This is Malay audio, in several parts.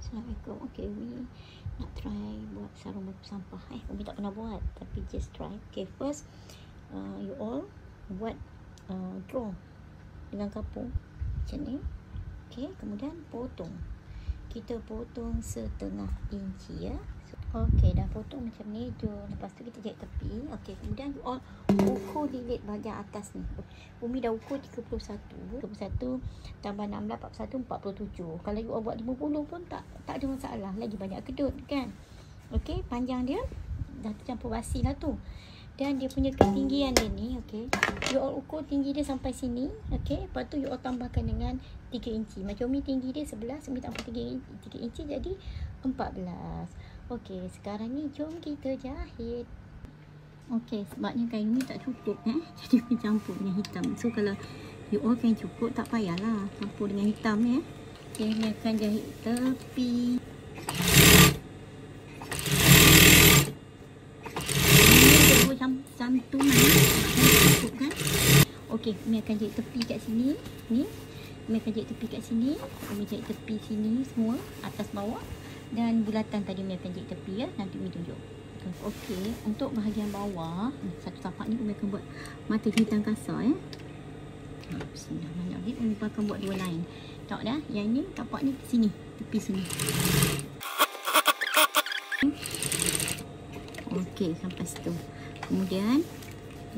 Assalamualaikum. Okay, Umi nak try buat sarung batu sampah. Umi tak pernah buat, tapi just try. Okay, first you all buat draw dengan kapur macam ni. Okay, kemudian potong. Kita potong 1/2 inci ya. Okay, dah potong macam ni je. Lepas tu kita jahit tepi. Okay, kemudian you all ukur lilit bahagian atas ni. Umi dah ukur 31 tambah 16, 41, 47. Kalau you all buat 50 pun tak ada masalah. Lagi banyak kedut kan. Okay, panjang dia dah tercampur basi lah tu. Dan dia punya ketinggian dia ni, okay, you all ukur tinggi dia sampai sini. Okay, lepas tu you all tambahkan dengan 3 inci. Macam Umi tinggi dia 11, Umi tambah 3 inci jadi 14. Okey, sekarang ni jom kita jahit. Okey, sebabnya kain ni tak cukup jadi Umi campur dengan hitam. So kalau you all kain cukup tak payahlah campur dengan hitam ya. Okey, Umi akan jahit tepi. Santunan cukup kan. Okey, Umi akan jahit tepi kat sini. Ni Umi akan jahit tepi kat sini. Umi jahit tepi sini semua, atas bawah. Dan bulatan tadi Umi akan jahit tepi ya. Nanti Umi tunjuk. Okey, untuk bahagian bawah satu tapak ni Umi akan buat mata hitam kasar ya. Bismillah. Umi akan buat 2 line. Tengok dah, yang ni tapak ni ke sini, tepi sini. Okey, sampai situ. Kemudian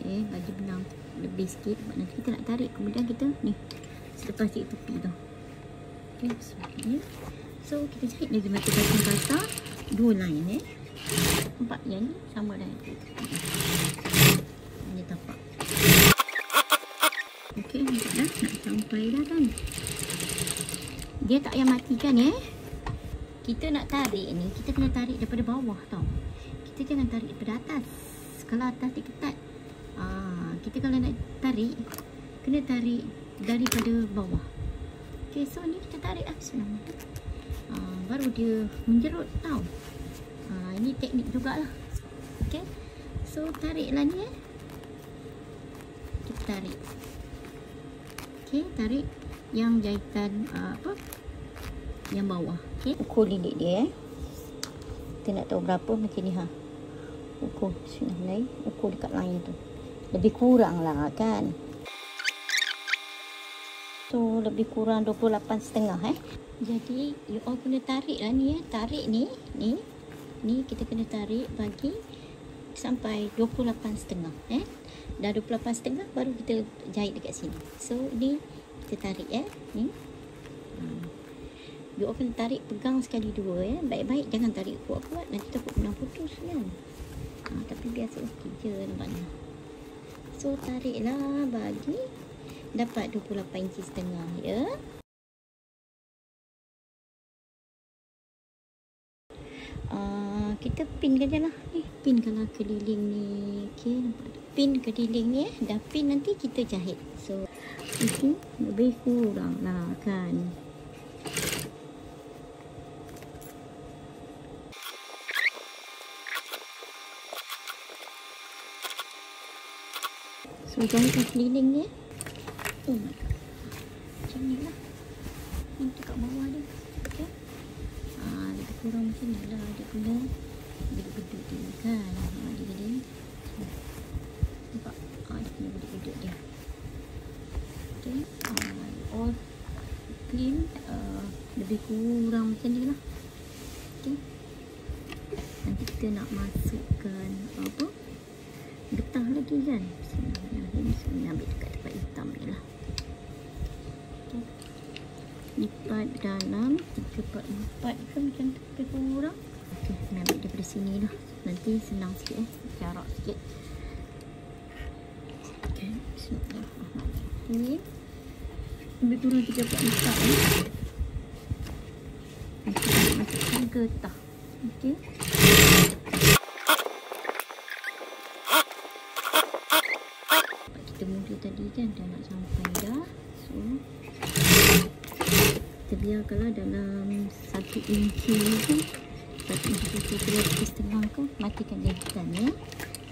bagi benang lebih sikit sebab nanti kita nak tarik. Kemudian kita ni selepas jahit tepi tu. Okey, so kita jahit lagi mata hitam kasar 2 line nampak yang ni sama dah. Ini tapak. Okey, nampak dah nak sampai dah kan. Dia tak payah matikan kita nak tarik ni, kita kena tarik daripada bawah tau. Kita jangan tarik daripada atas. Kalau atas dia ketat, kita kalau nak tarik kena tarik daripada bawah. Okey, so ni kita tarik senang. Baru dia menjerut tau. Ini teknik jugalah. Okey, so tariklah ni kita tarik. Okey, tarik yang jahitan yang bawah. Okey, ukur lilit dia kita nak tahu berapa macam ni ukur sebenarnya, ukur dekat line tu. Lebih kurang lah kan. So lebih kurang 28.5 Jadi you all kena tarik lah ni tarik ni kita kena tarik bagi sampai 28.5 Dah 28.5 baru kita jahit dekat sini. So ni kita tarik ni. You all kena tarik, pegang sekali dua baik-baik, jangan tarik kuat-kuat nanti takut benang putus kan. Tapi biasa okey je nampaknya. So tariklah bagi dapat 28.5 inci ya. Kita pinkan je lah ni. Pinkanlah keliling ni. Okey, nampak tak? Pin keliling ni dah pin, nanti kita jahit. So itu lebih kurang lah kan. So jahitkan keliling ni. Oh my god, macam ni lah. Untuk kat bawah dia. Okay. Lebih kurang macam ni lah dia punya gedut-gedut dia kan. Dia nampak dia punya gedut-gedut dia. Okay, all clean. Lebih kurang macam ni lah. Okay, nanti kita nak masukkan getah lagi kan. Bismillahirrahmanirrahim. Ambil dekat tempat hitam ni lah. Okay. Lipat dalam 3/4 ke macam tu, lebih kurang. Okay, ambil daripada sini lah. Nanti senang sikit jarak sikit. Okay, bismillahirrahmanirrahim. Lebih kurang 3/4 Kita masukkan getah. Okay. Kita mula tadi kan dah nak sampai dah. So kita biarkanlah dalam 1 inci tu. 1 inci tu 3.5 ke, matikan jahitan ya.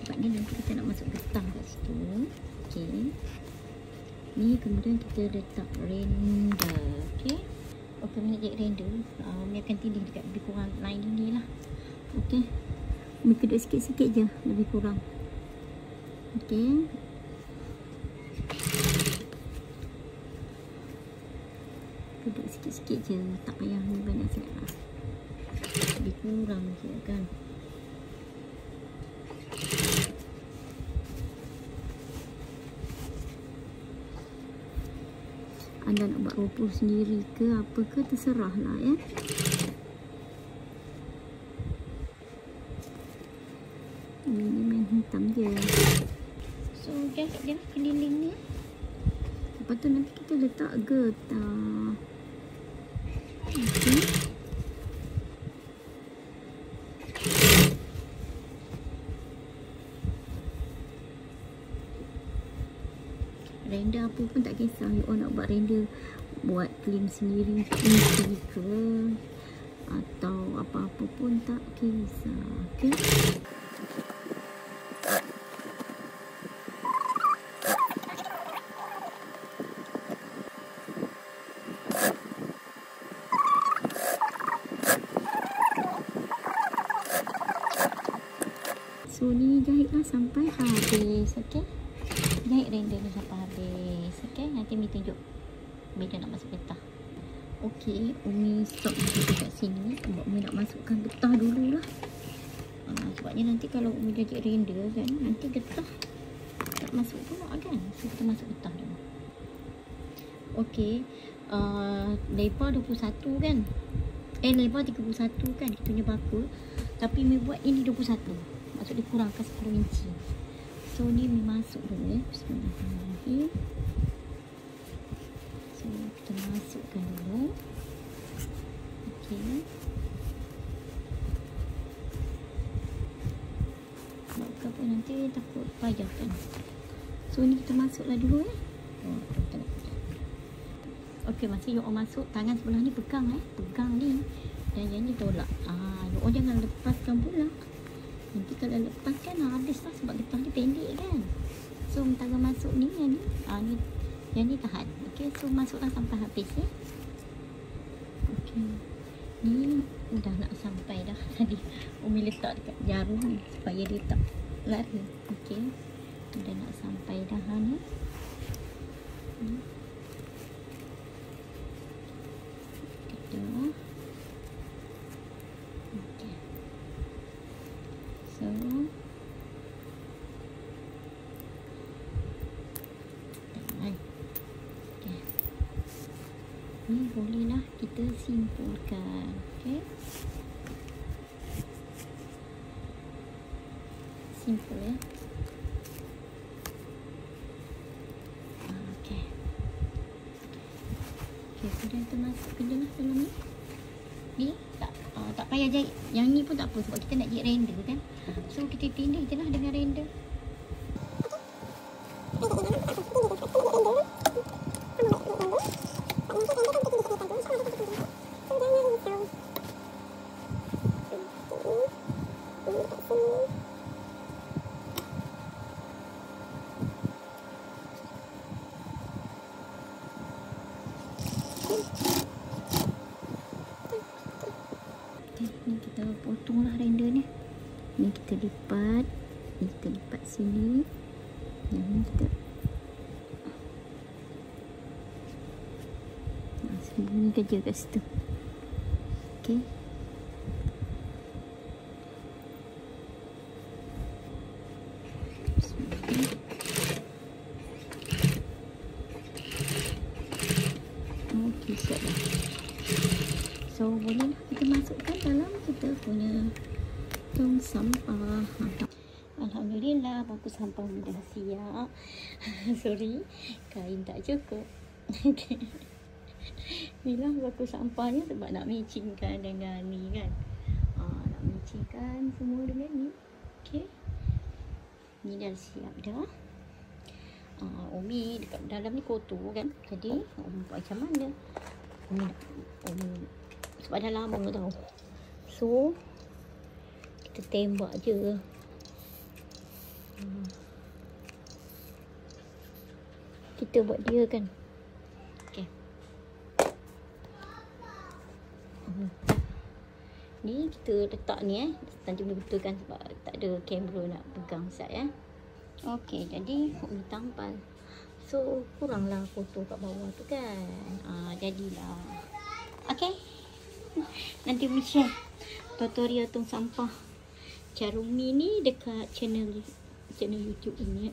Sebab ni nanti kita nak masuk getah kat situ. Okey, ni kemudian kita letak render. Okey, Okey, Umi nak jahit render. Umi akan tindih dekat lebih kurang line ini lah. Okey, Umi kedut sikit-sikit je, lebih kurang. Okey, kedut sikit-sikit je, tak payah banyak sangat lah. Lebih kurang je kan. Anda nak buat rumput sendiri ke apa ke, terserah lah ya. Ini main hitam je. So jahit je keliling ni. Lepas tu nanti kita letak getah. Okay. Render apa pun tak kisah. You all nak buat render, buat film sendiri ke atau apa-apa pun tak kisah. Okay. So ni jahitlah sampai habis. Okay, jahit render ni sampai habis. Okay, nanti Umi tunjuk bila nak masuk getah. Okay, Umi stop dekat sini sebab Umi nak masukkan getah dulu lah. Sebabnya nanti kalau Umi jahit render kan, nanti getah tak masuk pula kan. So kita masuk getah dulu. Okay, lebar 21 kan, lebar 31 kan kita punya bakul. Tapi Umi buat ini 21, maksud dia kurangkan 10 inci. So ni Umi masuk dulu ya. Bismillahirrahmanirrahim. So kita masukkan dulu. Okey. Sebab apa nanti takut payah kan. So ni kita masuklah dulu ya. Okey, masa you all masuk, tangan sebelah ni pegang pegang ni. Dan yang ni tolak. You all jangan lepaskan pula. Nanti kalau lepas kan habis lah sebab getah ni pendek kan. So mentara masuk ni, yang ni, yang ni tahan. Okay, so masuklah sampai habis ya. Okay, ni dah nak sampai dah. Tadi Umi letak dekat jarum ni supaya dia tak lari. Okay, dah nak sampai dah ni. Kita so okay. Ni bolehlah kita simpulkan. Okay, simple ya. Okay, okay, sudah kita masukkan je lah dalam ni. Ni tak payah jahit. Yang ni pun tak apa sebab kita nak jahit render kan. So kita tindih je lah dengan render. Ni kita potonglah render ni. Ni kita lipat. Ni kita lipat sini. Yang ni kita sembunyikan je kat situ. Okay. Okay, siap dah. So bolehlah kita masukkan dalam kita punya tong sampah. Alhamdulillah, bangku sampah dah siap. Sorry, kain tak cukup. Okay. Inilah bangku sampahnya sebab nak matchingkan dengan ni kan. Nak matchingkan semua dengan ni. Okay, ni dah siap dah. Umi dekat dalam ni kotor kan. Jadi Umi buat macam mana? Umi sebab dah lama tau. So kita tembak je. Kita buat dia kan. Okay. Ni kita letak ni tancap betul kan sebab tak ada kamera nak pegang sat ya. Okey, jadi Umi tampal. So kuranglah foto kat bawah tu kan. Jadilah. Okey. Nanti Umi share tutorial tong sampah cara Umi ni dekat channel YouTube ini.